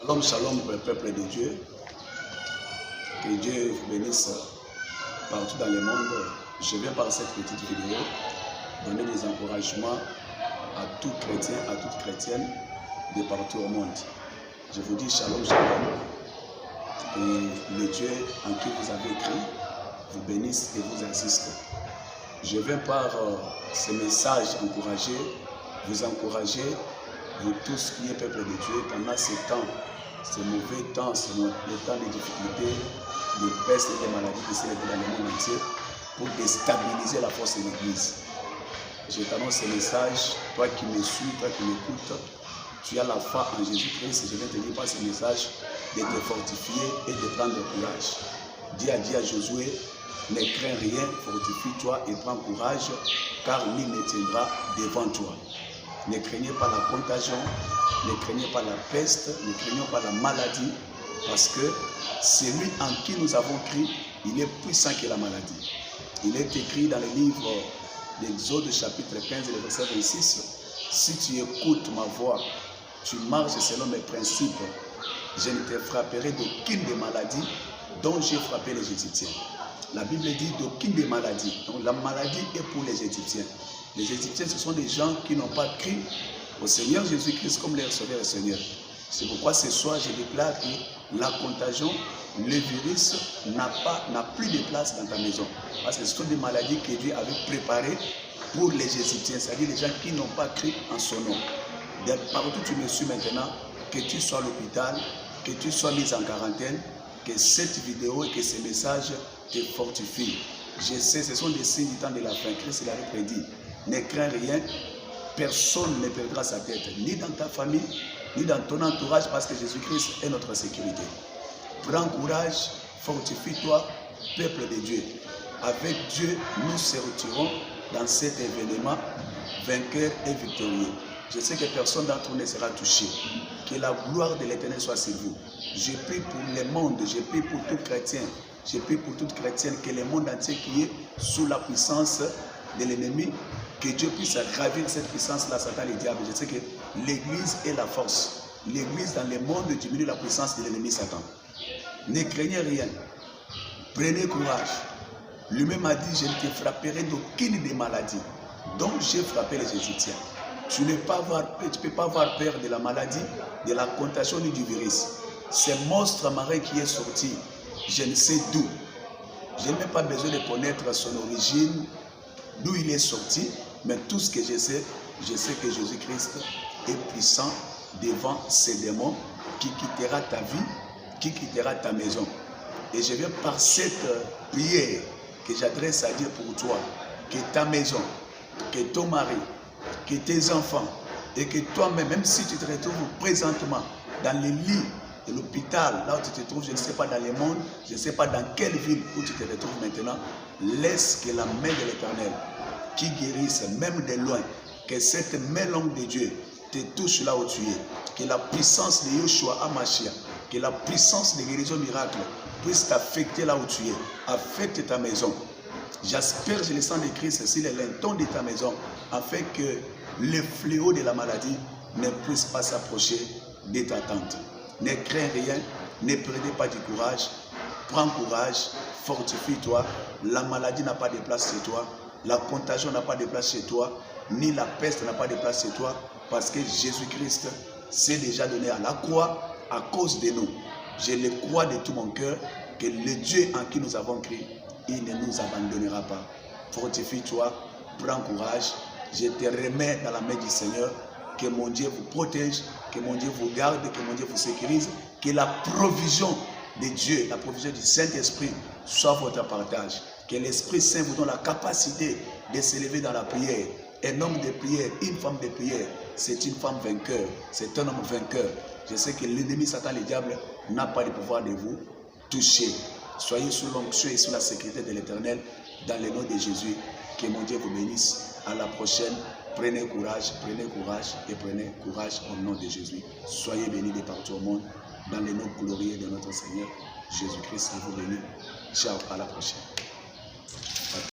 Shalom, shalom, peuple de Dieu. Que Dieu vous bénisse partout dans le monde. Je viens par cette petite vidéo donner des encouragements à tout chrétien, à toute chrétienne de partout au monde. Je vous dis shalom, shalom. Et le Dieu en qui vous avez cru vous bénisse et vous assiste. Je viens par ce message vous encourager, vous tous qui êtes peuple de Dieu, pendant ces temps, ces mauvais temps, le temps de difficultés, de peste et de maladies qui s'élèvent dans le monde entier, pour déstabiliser la force de l'Église. Je t'annonce ce message, toi qui me suis, toi qui m'écoutes, tu as la foi en Jésus-Christ, et je vais te dire par ce message de te fortifier et de prendre courage. Dis à Josué, ne crains rien, fortifie-toi et prends courage, car nul ne tiendra devant toi. Ne craignez pas la contagion, ne craignez pas la peste, ne craignez pas la maladie, parce que celui en qui nous avons cru, il est puissant que la maladie. Il est écrit dans le livre d'Exode chapitre 15, verset 26, si tu écoutes ma voix, tu marches selon mes principes, je ne te frapperai d'aucune des maladies dont j'ai frappé les Égyptiens. La Bible dit d'aucune des maladies. Donc la maladie est pour les Égyptiens. Les Égyptiens, ce sont des gens qui n'ont pas cru au Seigneur Jésus-Christ comme leur Sauveur et Seigneur. C'est pourquoi ce soir, je déclare que la contagion, le virus n'a plus de place dans ta maison. Parce que ce sont des maladies que Dieu avait préparées pour les Égyptiens, c'est-à-dire les gens qui n'ont pas cru en son nom. Partout où tu me suis maintenant, que tu sois à l'hôpital, que tu sois mis en quarantaine, que cette vidéo et que ces messages te fortifient. Je sais, ce sont des signes du temps de la fin. Christ l'avait prédit. Ne crains rien, personne ne perdra sa tête, ni dans ta famille, ni dans ton entourage, parce que Jésus-Christ est notre sécurité. Prends courage, fortifie-toi, peuple de Dieu. Avec Dieu, nous sortirons dans cet événement vainqueurs et victorieux. Je sais que personne d'entre nous ne sera touché. Que la gloire de l'Éternel soit sur vous. Je prie pour le monde, je prie pour tout chrétien, je prie pour toute chrétienne, que le monde entier qui est sous la puissance de l'ennemi, que Dieu puisse ravir cette puissance-là, Satan et le diable. Je sais que l'Église est la force. L'Église dans le monde diminue la puissance de l'ennemi Satan. Ne craignez rien. Prenez courage. Lui-même a dit, je ne te frapperai d'aucune des maladies dont j'ai frappé les Égyptiens. Tu ne peux pas avoir peur de la maladie, de la contagion ni du virus. Ce monstre marin qui est sorti, je ne sais d'où. Je n'ai même pas besoin de connaître son origine, d'où il est sorti, mais tout ce que je sais que Jésus-Christ est puissant devant ces démons qui quittera ta vie, qui quittera ta maison. Et je viens par cette prière que j'adresse à Dieu pour toi, que ta maison, que ton mari, que tes enfants, et que toi-même, même si tu te retrouves présentement dans les lits de l'hôpital, là où tu te trouves, je ne sais pas dans le monde, je ne sais pas dans quelle ville où tu te retrouves maintenant, laisse que la main de l'Éternel, qui guérisse même de loin, que cette main longue de Dieu te touche là où tu es, que la puissance de Yeshua Hamashia, que la puissance de guérison miracle puisse t'affecter là où tu es, affecte ta maison. J'asperge le sang de Christ sur les lintons de ta maison, afin que le fléau de la maladie ne puisse pas s'approcher de ta tente. Ne crains rien, ne prenez pas du courage, prends courage, fortifie-toi. La maladie n'a pas de place chez toi, la contagion n'a pas de place chez toi, ni la peste n'a pas de place chez toi, parce que Jésus-Christ s'est déjà donné à la croix à cause de nous. Je le crois de tout mon cœur que le Dieu en qui nous avons cru, il ne nous abandonnera pas. Fortifie-toi, prends courage. Je te remets dans la main du Seigneur. Que mon Dieu vous protège, que mon Dieu vous garde, que mon Dieu vous sécurise. Que la provision de Dieu, la provision du Saint-Esprit soit votre partage. Que l'Esprit Saint vous donne la capacité de s'élever dans la prière. Un homme de prière, une femme de prière, c'est une femme vainqueur, c'est un homme vainqueur. Je sais que l'ennemi Satan, le diable, n'a pas de pouvoir de vous toucher. Soyez sous l'onction et sous la sécurité de l'Éternel, dans le nom de Jésus. Que mon Dieu vous bénisse. À la prochaine. Prenez courage et prenez courage au nom de Jésus. Soyez bénis de partout au monde, dans le nom glorieux de notre Seigneur Jésus-Christ. Vous bénis. Ciao, à la prochaine.